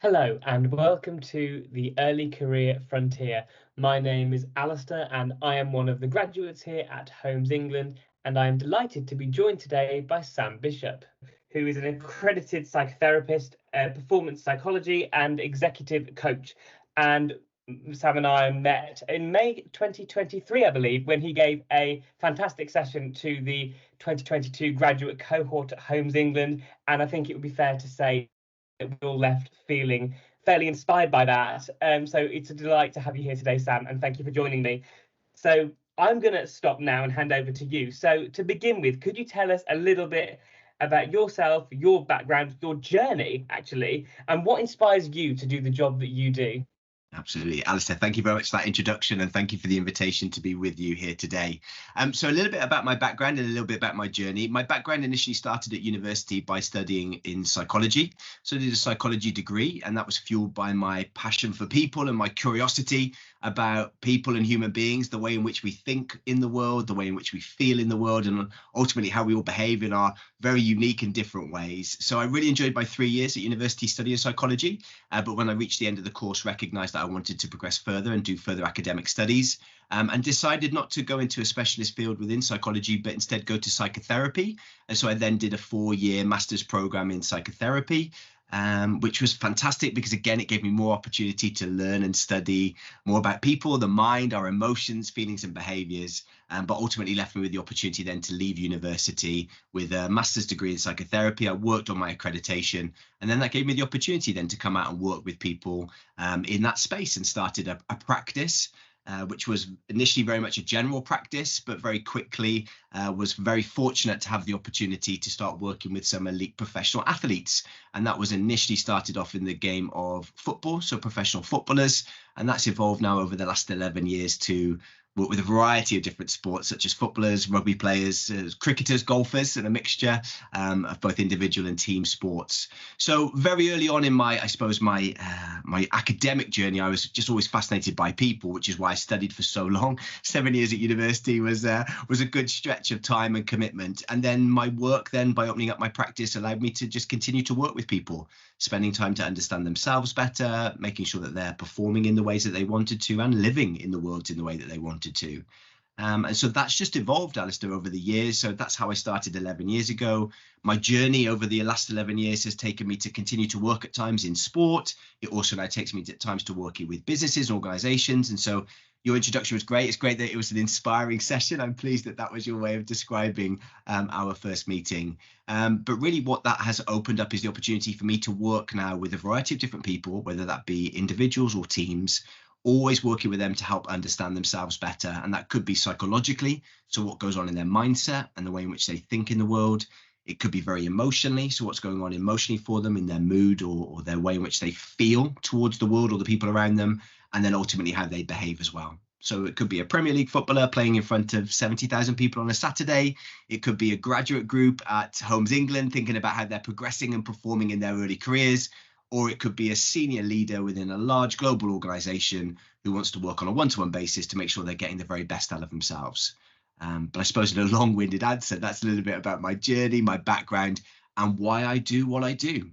Hello and welcome to the Early Career Frontier. My name is Alistair and I am one of the graduates here at Holmes England, and I am delighted to be joined today by Sam Bishop, who is an accredited psychotherapist, performance psychology and executive coach. And Sam and I met in May 2023, I believe, when he gave a fantastic session to the 2022 graduate cohort at Holmes England. And I think it would be fair to say that we all left feeling fairly inspired by that. So it's a delight to have you here today, Sam, and thank you for joining me. So I'm going to stop now and hand over to you. So to begin with, could you tell us a little bit about yourself, your background, your journey, actually, and what inspires you to do the job that you do? Absolutely. Alistair, thank you very much for that introduction, and thank you for the invitation to be with you here today. So a little bit about my background and a little bit about my journey. My background initially started at university by studying in psychology. So I did a psychology degree, and that was fueled by my passion for people and my curiosity about people and human beings, the way in which we think in the world, the way in which we feel in the world, and ultimately how we all behave in our very unique and different ways. So I really enjoyed my 3 years at university studying psychology, but when I reached the end of the course, recognized that I wanted to progress further and do further academic studies, and decided not to go into a specialist field within psychology, but instead go to psychotherapy. And so I then did a 4-year master's program in psychotherapy, which was fantastic because, again, it gave me more opportunity to learn and study more about people, the mind, our emotions, feelings and behaviors, but ultimately left me with the opportunity then to leave university with a master's degree in psychotherapy. I worked on my accreditation, and then that gave me the opportunity then to come out and work with people in that space, and started a practice, which was initially very much a general practice, but very quickly was very fortunate to have the opportunity to start working with some elite professional athletes. And that was initially started off in the game of football, so professional footballers. And that's evolved now over the last 11 years to work with a variety of different sports, such as footballers, rugby players, cricketers, golfers, and a mixture of both individual and team sports. So very early on in my academic journey, I was just always fascinated by people, which is why I studied for so long. 7 years at university was a good stretch of time and commitment. And then my work then, by opening up my practice, allowed me to just continue to work with people, spending time to understand themselves better, making sure that they're performing in the ways that they wanted to and living in the world in the way that they wanted to. And so that's just evolved, Alistair, over the years. So that's how I started 11 years ago. My journey over the last 11 years has taken me to continue to work at times in sport. It also now takes me at times to working with businesses and organizations. And so your introduction was great. It's great that it was an inspiring session. I'm pleased that that was your way of describing our first meeting. But really what that has opened up is the opportunity for me to work now with a variety of different people, whether that be individuals or teams, always working with them to help understand themselves better. And that could be psychologically, so what goes on in their mindset and the way in which they think in the world. It could be very emotionally, so what's going on emotionally for them in their mood or their way in which they feel towards the world or the people around them, and then ultimately how they behave as well. So it could be a Premier League footballer playing in front of 70,000 people on a Saturday. It could be a graduate group at Holmes England thinking about how they're progressing and performing in their early careers. Or it could be a senior leader within a large global organization who wants to work on a one-to-one basis to make sure they're getting the very best out of themselves. But I suppose in a long-winded answer, that's a little bit about my journey, my background, and why I do what I do.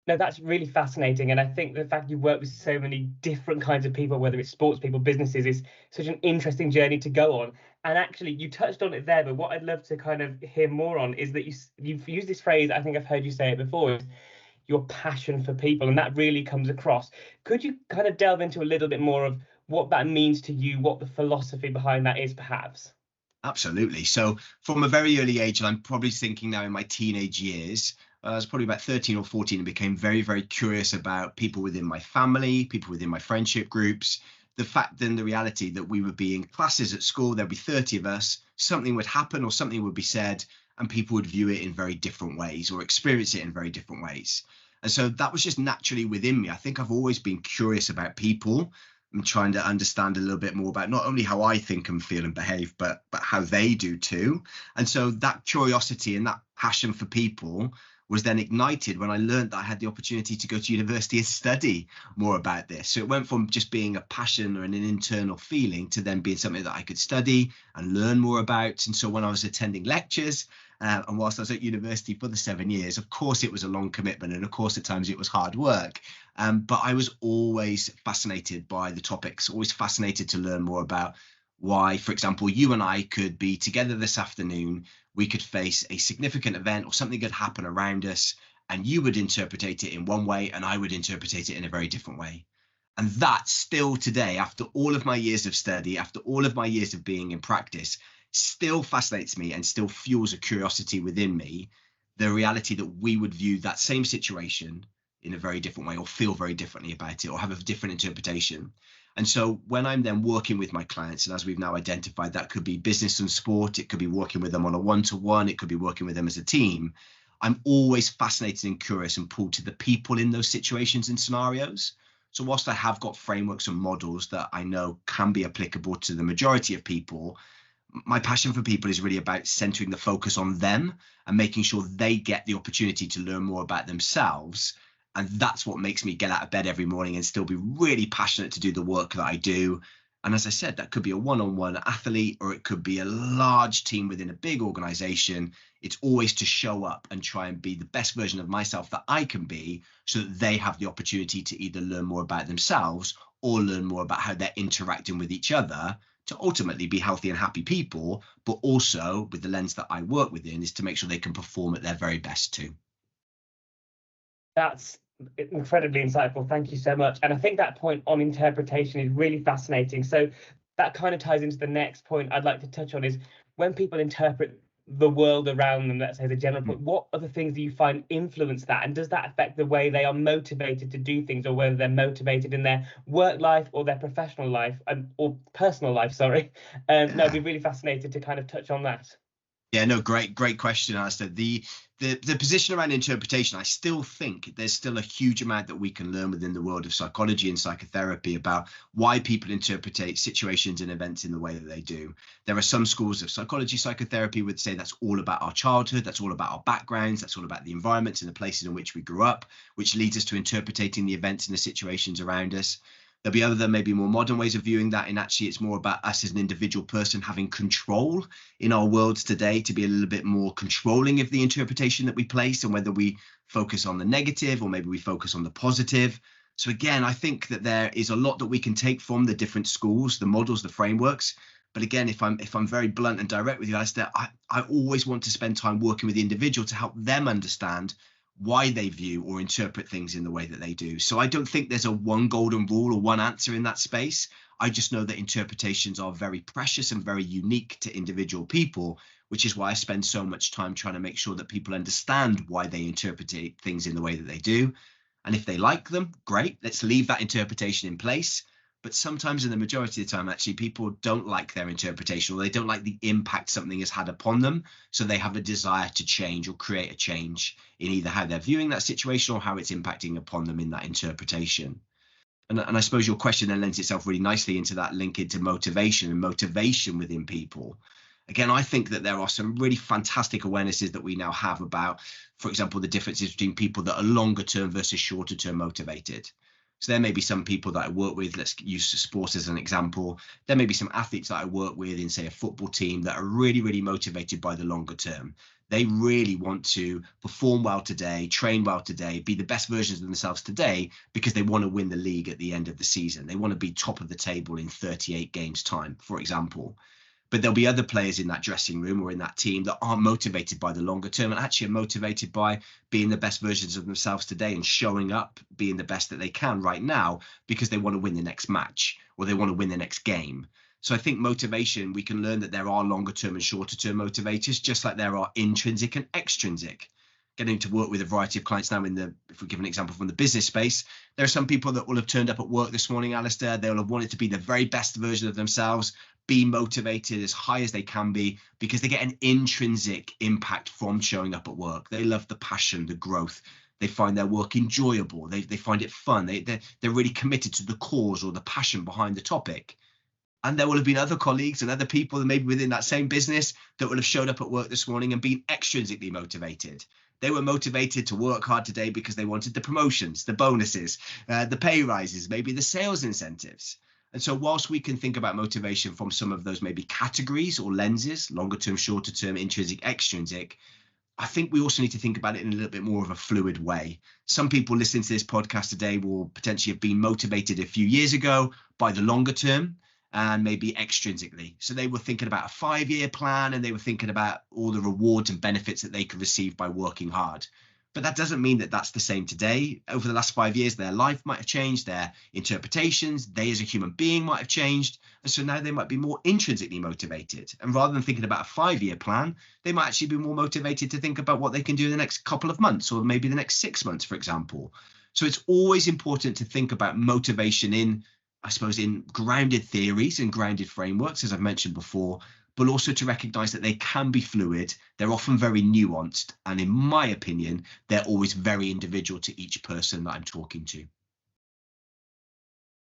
No, that's really fascinating. And I think the fact you work with so many different kinds of people, whether it's sports people, businesses, is such an interesting journey to go on. And actually, you touched on it there, but what I'd love to kind of hear more on is that you've used this phrase, I think I've heard you say it before, your passion for people, and that really comes across. Could you kind of delve into a little bit more of what that means to you, what the philosophy behind that is, perhaps? Absolutely. So from a very early age, and I'm probably thinking now in my teenage years, I was probably about 13 or 14 and became very, very curious about people within my family, people within my friendship groups. The fact and the reality that we would be in classes at school, there'd be 30 of us, something would happen or something would be said, and people would view it in very different ways or experience it in very different ways. And so that was just naturally within me. I think I've always been curious about people and trying to understand a little bit more about not only how I think and feel and behave, but how they do too. And so that curiosity and that passion for people was then ignited when I learned that I had the opportunity to go to university and study more about this. So it went from just being a passion or an internal feeling to then being something that I could study and learn more about. And so when I was attending lectures, And whilst I was at university for the 7 years, of course, it was a long commitment. And of course, at times it was hard work. But I was always fascinated by the topics, always fascinated to learn more about why, for example, you and I could be together this afternoon. We could face a significant event or something could happen around us, and you would interpret it in one way and I would interpret it in a very different way. And that still today, after all of my years of study, after all of my years of being in practice, still fascinates me and still fuels a curiosity within me, the reality that we would view that same situation in a very different way or feel very differently about it or have a different interpretation. And so when I'm then working with my clients, and as we've now identified, that could be business and sport, it could be working with them on a one-to-one, it could be working with them as a team, I'm always fascinated and curious and pulled to the people in those situations and scenarios. So whilst I have got frameworks and models that I know can be applicable to the majority of people, my passion for people is really about centering the focus on them and making sure they get the opportunity to learn more about themselves. And that's what makes me get out of bed every morning and still be really passionate to do the work that I do. And as I said, that could be a one-on-one athlete, or it could be a large team within a big organization. It's always to show up and try and be the best version of myself that I can be, so that they have the opportunity to either learn more about themselves or learn more about how they're interacting with each other to ultimately be healthy and happy people, but also with the lens that I work within is to make sure they can perform at their very best too. That's incredibly insightful. Thank you so much. And I think that point on interpretation is really fascinating. So that kind of ties into the next point I'd like to touch on is when people interpret the world around them, let's say the general point, what are the things that you find influence that? And does that affect the way they are motivated to do things, or whether they're motivated in their work life or their professional life or personal life? Sorry. No, I'd be really fascinated to kind of touch on that. Yeah, no, great question, Alistair. The position around interpretation, I still think there's still a huge amount that we can learn within the world of psychology and psychotherapy about why people interpret situations and events in the way that they do. There are some schools of psychology, psychotherapy would say that's all about our childhood, that's all about our backgrounds, that's all about the environments and the places in which we grew up, which leads us to interpreting the events and the situations around us. There'll be other maybe more modern ways of viewing that, and actually it's more about us as an individual person having control in our worlds today to be a little bit more controlling of the interpretation that we place, and whether we focus on the negative or maybe we focus on the positive. So again, I think that there is a lot that we can take from the different schools, the models, the frameworks. But again, if I'm very blunt and direct with you, Alistair, I always want to spend time working with the individual to help them understand why they view or interpret things in the way that they do. So I don't think there's a one golden rule or one answer in that space. I just know that interpretations are very precious and very unique to individual people, which is why I spend so much time trying to make sure that people understand why they interpret things in the way that they do. And if they like them, great, let's leave that interpretation in place. But sometimes, in the majority of the time, actually, people don't like their interpretation, or they don't like the impact something has had upon them. So they have a desire to change or create a change in either how they're viewing that situation or how it's impacting upon them in that interpretation. And I suppose your question then lends itself really nicely into that link into motivation and motivation within people. Again, I think that there are some really fantastic awarenesses that we now have about, for example, the differences between people that are longer term versus shorter term motivated. So there may be some people that I work with, let's use sport as an example. There may be some athletes that I work with in, say, a football team that are really, really motivated by the longer term. They really want to perform well today, train well today, be the best versions of themselves today, because they want to win the league at the end of the season. They want to be top of the table in 38 games time, for example. But there'll be other players in that dressing room or in that team that aren't motivated by the longer term and actually are motivated by being the best versions of themselves today and showing up, being the best that they can right now, because they want to win the next match or they want to win the next game. So I think motivation, we can learn that there are longer term and shorter term motivators, just like there are intrinsic and extrinsic. Getting to work with a variety of clients now if we give an example from the business space, there are some people that will have turned up at work this morning, Alistair, they'll have wanted to be the very best version of themselves, be motivated as high as they can be, because they get an intrinsic impact from showing up at work. They love the passion, the growth. They find their work enjoyable. They find it fun. They're really committed to the cause or the passion behind the topic. And there will have been other colleagues and other people maybe within that same business that will have showed up at work this morning and been extrinsically motivated. They were motivated to work hard today because they wanted the promotions, the bonuses, the pay rises, maybe the sales incentives. And so whilst we can think about motivation from some of those maybe categories or lenses, longer term, shorter term, intrinsic, extrinsic, I think we also need to think about it in a little bit more of a fluid way. Some people listening to this podcast today will potentially have been motivated a few years ago by the longer term and maybe extrinsically. So they were thinking about a 5-year plan and they were thinking about all the rewards and benefits that they could receive by working hard. But that doesn't mean that that's the same today. Over the last 5 years, their life might have changed, their interpretations, they as a human being might have changed. And so now they might be more intrinsically motivated. And rather than thinking about a 5-year plan, they might actually be more motivated to think about what they can do in the next couple of months or maybe the next 6 months, for example. So it's always important to think about motivation in, I suppose, in grounded theories and grounded frameworks, as I've mentioned before, but also to recognize that they can be fluid. They're often very nuanced. And in my opinion, they're always very individual to each person that I'm talking to.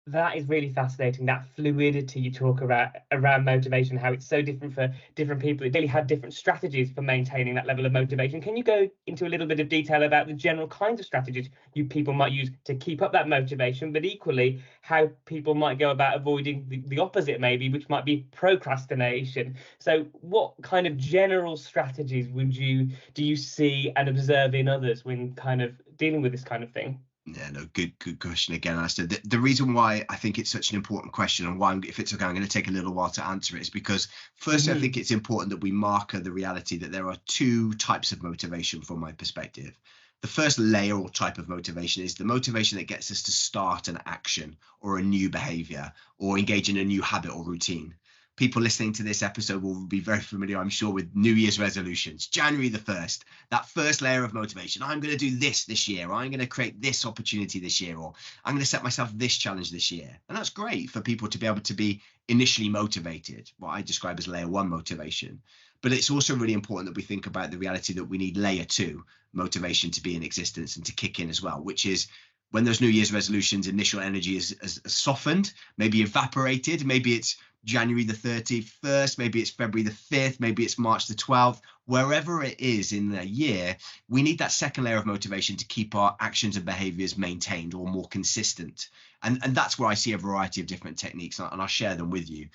That is really fascinating, that fluidity you talk about around motivation, how it's so different for different people. It really had different strategies for maintaining that level of motivation. Can you go into a little bit of detail about the general kinds of strategies people might use to keep up that motivation, but equally how people might go about avoiding the opposite maybe, which might be procrastination? So what kind of general strategies do you see and observe in others when kind of dealing with this kind of thing? Yeah, no, good question again, Alistair. The reason why I think it's such an important question and why, if it's okay, I'm going to take a little while to answer it, is because firstly, I think it's important that we marker the reality that there are two types of motivation from my perspective. The first layer or type of motivation is the motivation that gets us to start an action or a new behavior or engage in a new habit or routine. People listening to this episode will be very familiar, I'm sure, with New Year's resolutions. January the 1st, that first layer of motivation. I'm going to do this year. Or I'm going to create this opportunity this year. Or I'm going to set myself this challenge this year. And that's great for people to be able to be initially motivated, what I describe as layer 1 motivation. But it's also really important that we think about the reality that we need layer 2 motivation to be in existence and to kick in as well, which is when those New Year's resolutions, initial energy is softened, maybe evaporated, maybe it's January the 31st, maybe it's February the 5th, maybe it's March the 12th, wherever it is in the year, we need that second layer of motivation to keep our actions and behaviors maintained or more consistent. And that's where I see a variety of different techniques, and I'll share them with you.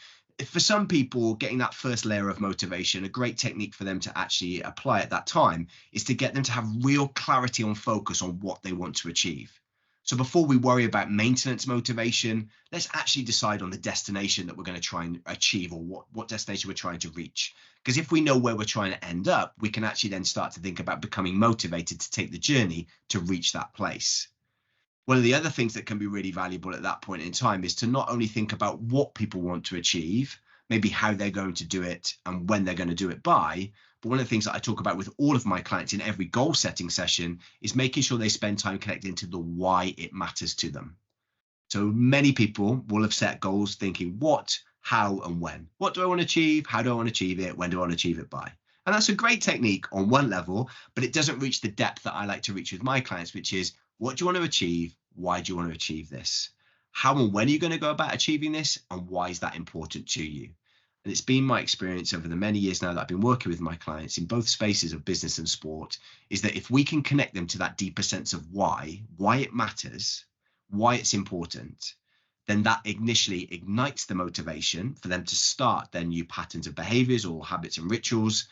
For some people, getting that first layer of motivation, a great technique for them to actually apply at that time is to get them to have real clarity on focus on what they want to achieve. So before we worry about maintenance motivation, let's actually decide on the destination that we're going to try and achieve, or what destination we're trying to reach. Because if we know where we're trying to end up, we can actually then start to think about becoming motivated to take the journey to reach that place. One of the other things that can be really valuable at that point in time is to not only think about what people want to achieve, maybe how they're going to do it and when they're going to do it by, but one of the things that I talk about with all of my clients in every goal setting session is making sure they spend time connecting to the why it matters to them. So many people will have set goals thinking what, how, and when. What do I want to achieve? How do I want to achieve it? When do I want to achieve it by? And that's a great technique on one level, but it doesn't reach the depth that I like to reach with my clients, which is what do you want to achieve? Why do you want to achieve this? How and when are you going to go about achieving this? And why is that important to you? And it's been my experience over the many years now that I've been working with my clients in both spaces of business and sport, is that if we can connect them to that deeper sense of why it matters, why it's important, then that initially ignites the motivation for them to start their new patterns of behaviors or habits and rituals,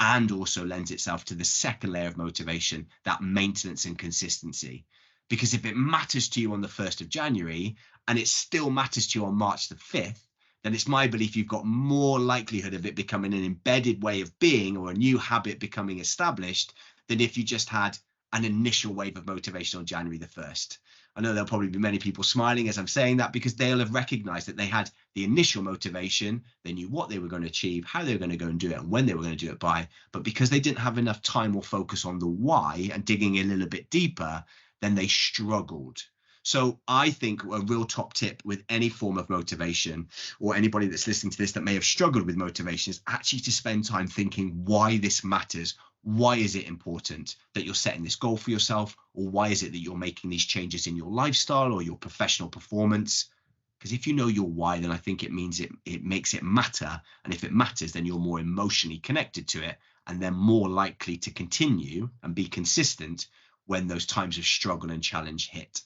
and also lends itself to the second layer of motivation, that maintenance and consistency. Because if it matters to you on the 1st of January and it still matters to you on March the 5th, then it's my belief you've got more likelihood of it becoming an embedded way of being or a new habit becoming established than if you just had an initial wave of motivation on January the 1st. I know there'll probably be many people smiling as I'm saying that, because they'll have recognized that they had the initial motivation, they knew what they were going to achieve, how they were going to go and do it, and when they were going to do it by, but because they didn't have enough time or focus on the why and digging a little bit deeper, then they struggled. So I think a real top tip with any form of motivation, or anybody that's listening to this that may have struggled with motivation, is actually to spend time thinking why this matters. Why is it important that you're setting this goal for yourself? Or why is it that you're making these changes in your lifestyle or your professional performance? Because if you know your why, then I think it means it makes it matter. And if it matters, then you're more emotionally connected to it, and then more likely to continue and be consistent when those times of struggle and challenge hit.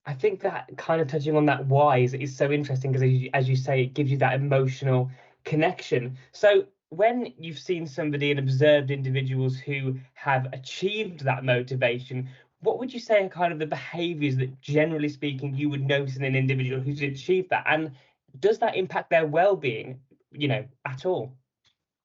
I think that kind of touching on that why is so interesting because as you say, it gives you that emotional connection. So when you've seen somebody and observed individuals who have achieved that motivation, what would you say are kind of the behaviors that, generally speaking, you would notice in an individual who's achieved that? And does that impact their well-being, at all?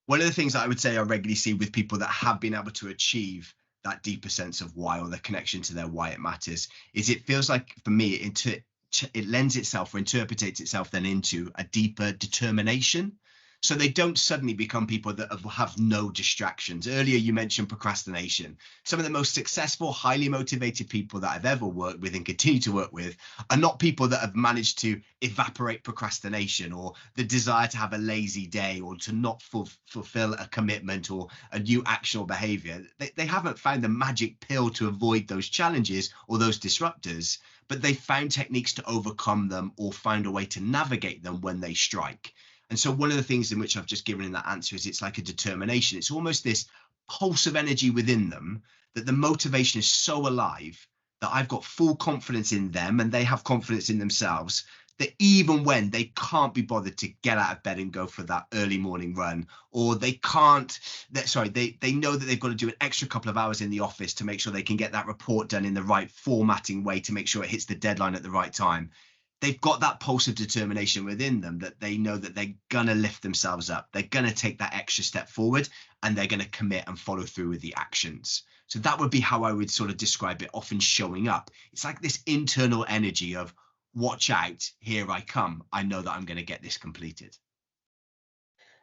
One of the things that I would say I regularly see with people that have been able to achieve that deeper sense of why, or the connection to their why it matters, is it feels like for me it lends itself or interpretates itself then into a deeper determination. So they don't suddenly become people that have no distractions. Earlier, you mentioned procrastination. Some of the most successful, highly motivated people that I've ever worked with and continue to work with are not people that have managed to evaporate procrastination or the desire to have a lazy day or to not fulfill a commitment or a new action or behavior. They haven't found the magic pill to avoid those challenges or those disruptors, but they found techniques to overcome them or find a way to navigate them when they strike. And so one of the things in which I've just given in that answer is it's like a determination. It's almost this pulse of energy within them that the motivation is so alive that I've got full confidence in them and they have confidence in themselves, that even when they can't be bothered to get out of bed and go for that early morning run, or they can't, they know that they've got to do an extra couple of hours in the office to make sure they can get that report done in the right formatting way to make sure it hits the deadline at the right time. They've got that pulse of determination within them that they know that they're going to lift themselves up. They're going to take that extra step forward and they're going to commit and follow through with the actions. So that would be how I would sort of describe it, often showing up. It's like this internal energy of, watch out, here I come. I know that I'm going to get this completed.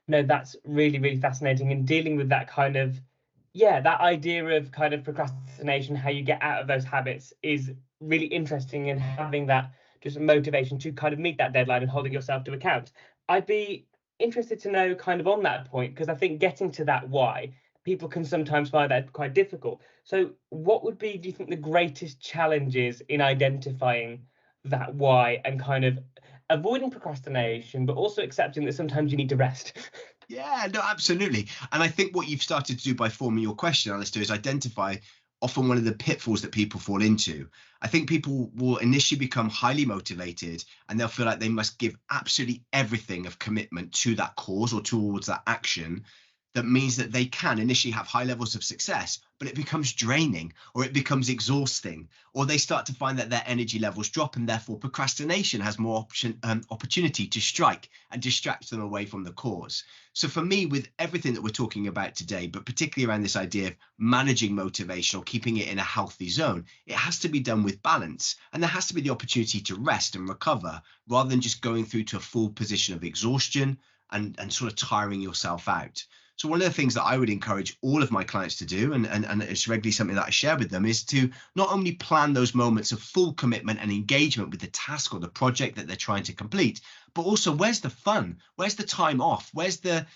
No, that's really, really fascinating. And dealing with that kind of, yeah, that idea of kind of procrastination, how you get out of those habits is really interesting, and having that just motivation to kind of meet that deadline and holding yourself to account. I'd be interested to know kind of on that point, because I think getting to that why, people can sometimes find that quite difficult. So what would be, do you think, the greatest challenges in identifying that why and kind of avoiding procrastination, but also accepting that sometimes you need to rest? Yeah, no, absolutely. And I think what you've started to do by forming your question, Alistair, is identify often one of the pitfalls that people fall into. I think people will initially become highly motivated and they'll feel like they must give absolutely everything of commitment to that cause or towards that action. That means that they can initially have high levels of success, but it becomes draining or it becomes exhausting, or they start to find that their energy levels drop and therefore procrastination has more opportunity to strike and distract them away from the cause. So for me, with everything that we're talking about today, but particularly around this idea of managing motivation or keeping it in a healthy zone, it has to be done with balance. And there has to be the opportunity to rest and recover rather than just going through to a full position of exhaustion and sort of tiring yourself out. So one of the things that I would encourage all of my clients to do, and it's regularly something that I share with them, is to not only plan those moments of full commitment and engagement with the task or the project that they're trying to complete, but also where's the fun? Where's the time off? Where's the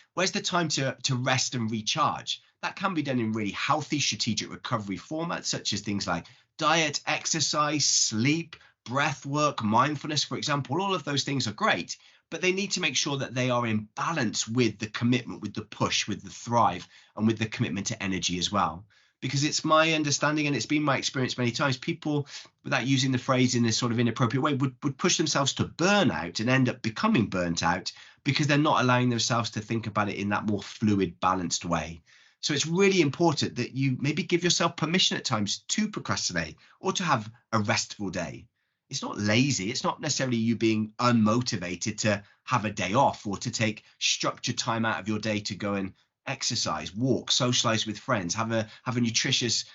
time to rest and recharge? That can be done in really healthy strategic recovery formats, such as things like diet, exercise, sleep, breath work, mindfulness, for example. All of those things are great, but they need to make sure that they are in balance with the commitment, with the push, with the thrive, and with the commitment to energy as well. Because it's my understanding, and it's been my experience many times, people, without using the phrase in this sort of inappropriate way, would push themselves to burnout and end up becoming burnt out because they're not allowing themselves to think about it in that more fluid, balanced way. So it's really important that you maybe give yourself permission at times to procrastinate or to have a restful day. It's not lazy. It's not necessarily you being unmotivated to have a day off or to take structured time out of your day to go and exercise, walk, socialize with friends, have a nutritious,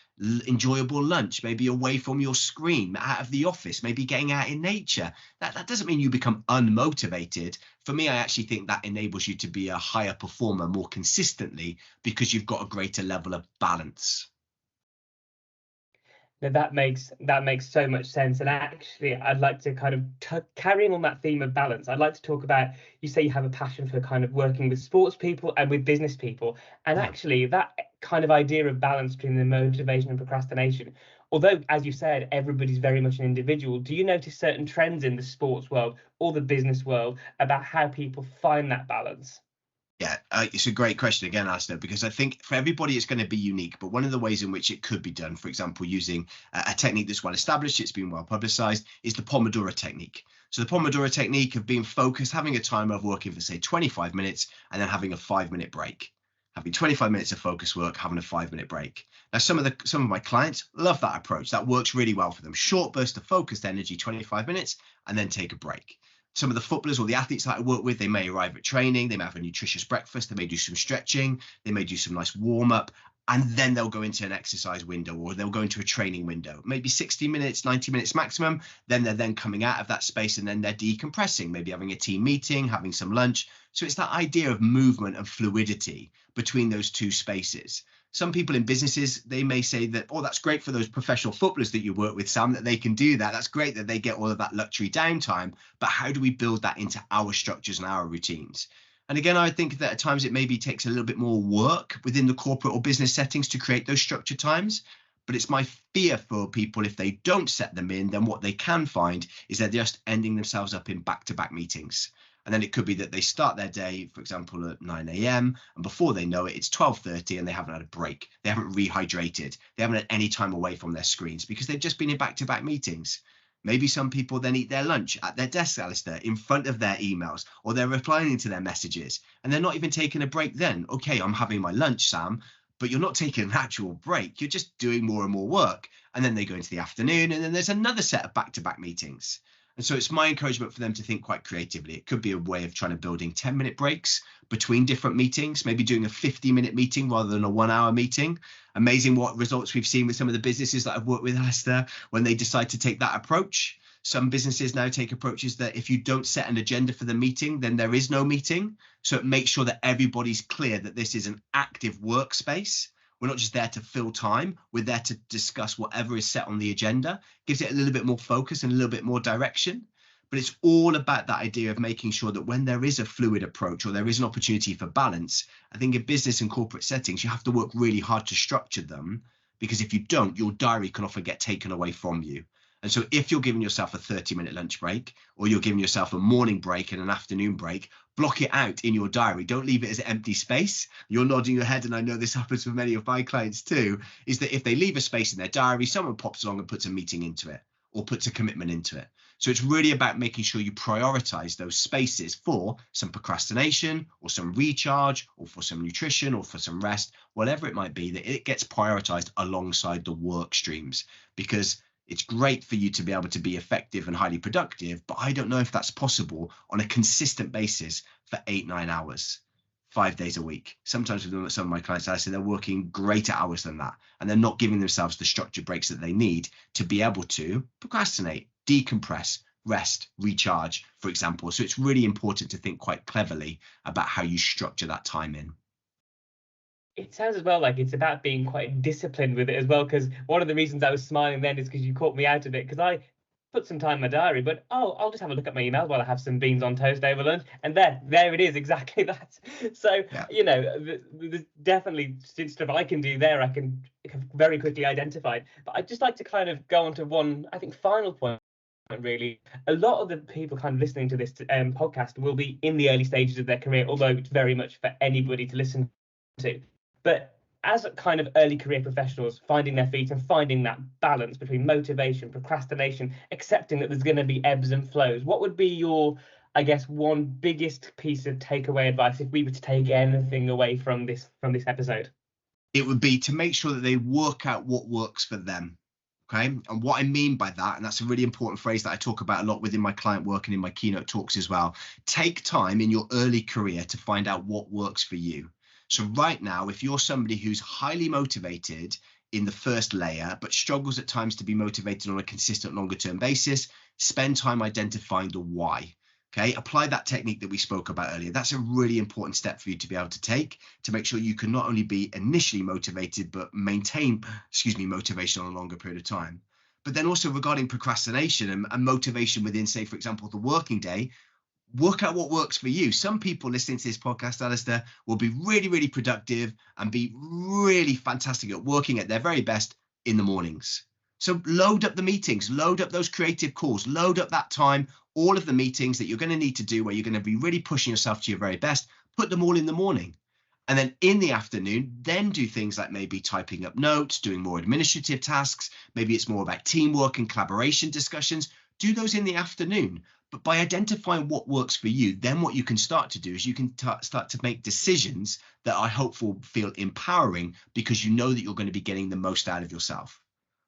enjoyable lunch, maybe away from your screen, out of the office, maybe getting out in nature. That doesn't mean you become unmotivated. For me, I actually think that enables you to be a higher performer more consistently because you've got a greater level of balance. Now that makes so much sense. And actually, I'd like to kind of carrying on that theme of balance. I'd like to talk about, you say you have a passion for kind of working with sports people and with business people, and Yeah. actually that kind of idea of balance between the motivation and procrastination. Although, as you said, everybody's very much an individual. Do you notice certain trends in the sports world or the business world about how people find that balance? Yeah, it's a great question again, Alistair, because I think for everybody it's going to be unique. But one of the ways in which it could be done, for example, using a technique that's well established, it's been well publicized, is the Pomodoro technique. So the Pomodoro technique of being focused, having a timer of working for, say, 25 minutes, and then having a 5-minute break. Having 25 minutes of focus work, having a 5-minute break. Now, some of my clients love that approach. That works really well for them. Short burst of focused energy, 25 minutes, and then take a break. Some of the footballers or the athletes that I work with, they may arrive at training, they may have a nutritious breakfast, they may do some stretching, they may do some nice warm up, and then they'll go into an exercise window or they'll go into a training window, maybe 60 minutes, 90 minutes maximum. Then they're then coming out of that space and then they're decompressing, maybe having a team meeting, having some lunch. So it's that idea of movement and fluidity between those two spaces. Some people in businesses, they may say that, oh, that's great for those professional footballers that you work with, Sam, that they can do that. That's great that they get all of that luxury downtime. But how do we build that into our structures and our routines? And again, I think that at times it maybe takes a little bit more work within the corporate or business settings to create those structured times. But it's my fear for people, if they don't set them in, then what they can find is they're just ending themselves up in back-to-back meetings. And then it could be that they start their day, for example, at 9 a.m. and before they know it, it's 12:30 and they haven't had a break. They haven't rehydrated. They haven't had any time away from their screens because they've just been in back-to-back meetings. Maybe some people then eat their lunch at their desk, Alistair, in front of their emails, or they're replying to their messages and they're not even taking a break then. Okay, I'm having my lunch, Sam, but you're not taking an actual break. You're just doing more and more work. And then they go into the afternoon and then there's another set of back-to-back meetings. And so it's my encouragement for them to think quite creatively. It could be a way of trying to building 10-minute breaks between different meetings, maybe doing a 50-minute meeting rather than a 1-hour meeting. Amazing what results we've seen with some of the businesses that I've worked with, Alistair, when they decide to take that approach. Some businesses now take approaches that if you don't set an agenda for the meeting, then there is no meeting. So it makes sure that everybody's clear that this is an active workspace. We're not just there to fill time. We're there to discuss whatever is set on the agenda. Gives it a little bit more focus and a little bit more direction. But it's all about that idea of making sure that when there is a fluid approach or there is an opportunity for balance, I think in business and corporate settings, you have to work really hard to structure them, because if you don't, your diary can often get taken away from you. And so if you're giving yourself a 30-minute lunch break, or you're giving yourself a morning break and an afternoon break, block it out in your diary. Don't leave it as empty space. You're nodding your head, and I know this happens with many of my clients too, is that if they leave a space in their diary, someone pops along and puts a meeting into it or puts a commitment into it. So it's really about making sure you prioritize those spaces for some procrastination or some recharge or for some nutrition or for some rest, whatever it might be, that it gets prioritized alongside the work streams. Because it's great for you to be able to be effective and highly productive, but I don't know if that's possible on a consistent basis for 8-9 hours, 5 days a week. Sometimes with some of my clients, I say they're working greater hours than that, and they're not giving themselves the structured breaks that they need to be able to procrastinate, decompress, rest, recharge, for example. So it's really important to think quite cleverly about how you structure that time in. It sounds as well like it's about being quite disciplined with it as well, because one of the reasons I was smiling then is because you caught me out of it, because I put some time in my diary, but I'll just have a look at my emails while I have some beans on toast over lunch, and there it is, exactly that. So Yeah. you know, there's definitely stuff I can do there. I can very quickly identify it. But I'd just like to kind of go on to one, I think, final point. Really, a lot of the people kind of listening to this podcast will be in the early stages of their career, although it's very much for anybody to listen to. But as kind of early career professionals, finding their feet and finding that balance between motivation, procrastination, accepting that there's going to be ebbs and flows, what would be your, I guess, one biggest piece of takeaway advice if we were to take anything away from this episode? It would be to make sure that they work out what works for them. Okay. And what I mean by that, and that's a really important phrase that I talk about a lot within my client work and in my keynote talks as well, take time in your early career to find out what works for you. So right now, if you're somebody who's highly motivated in the first layer, but struggles at times to be motivated on a consistent longer term basis, spend time identifying the why. Okay, apply that technique that we spoke about earlier. That's a really important step for you to be able to take to make sure you can not only be initially motivated, but maintain, motivation on a longer period of time. But then also regarding procrastination and motivation within, say, for example, the working day, work out what works for you. Some people listening to this podcast, Alistair, will be really, really productive and be really fantastic at working at their very best in the mornings. So load up the meetings, load up those creative calls, load up that time, all of the meetings that you're going to need to do where you're going to be really pushing yourself to your very best, put them all in the morning. And then in the afternoon, then do things like maybe typing up notes, doing more administrative tasks. Maybe it's more about teamwork and collaboration discussions. Do those in the afternoon. But by identifying what works for you, then what you can start to do is you can start to make decisions that I hope will feel empowering, because you know that you're going to be getting the most out of yourself.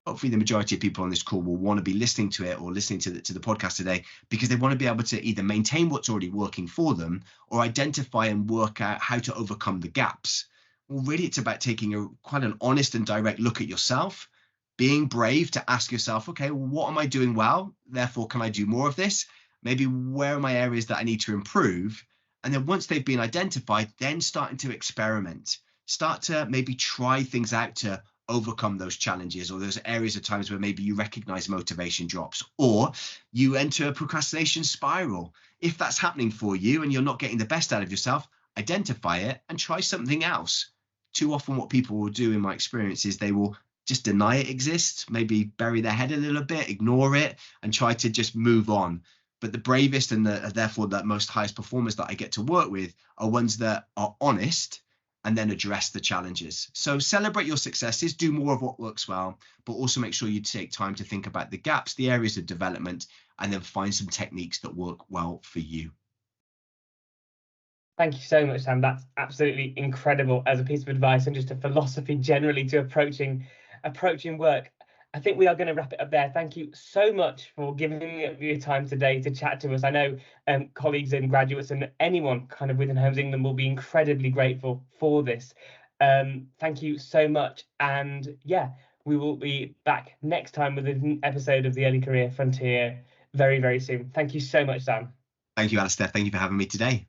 Hopefully the majority of people on this call will want to be listening to it or listening to the podcast today, because they want to be able to either maintain what's already working for them or identify and work out how to overcome the gaps. Well, really, it's about taking quite an honest and direct look at yourself, being brave to ask yourself, okay, well, what am I doing well? Therefore, can I do more of this? Maybe where are my areas that I need to improve? And then once they've been identified, then starting to experiment, start to maybe try things out to overcome those challenges, or those areas of times where maybe you recognize motivation drops, or you enter a procrastination spiral. If that's happening for you and you're not getting the best out of yourself, identify it and try something else. Too often what people will do, in my experience, is they will just deny it exists, maybe bury their head a little bit, ignore it, and try to just move on. But the bravest and therefore the most highest performers that I get to work with are ones that are honest and then address the challenges. So celebrate your successes, do more of what works well, but also make sure you take time to think about the gaps, the areas of development, and then find some techniques that work well for you. Thank you so much, Sam. That's absolutely incredible as a piece of advice and just a philosophy generally to approaching work. I think we are going to wrap it up there. Thank you so much for giving me your time today to chat to us. I know colleagues and graduates and anyone kind of within Homes England will be incredibly grateful for this. Thank you so much. And yeah, we will be back next time with an episode of the Early Career Frontier very, very soon. Thank you so much, Sam. Thank you, Alistair. Thank you for having me today.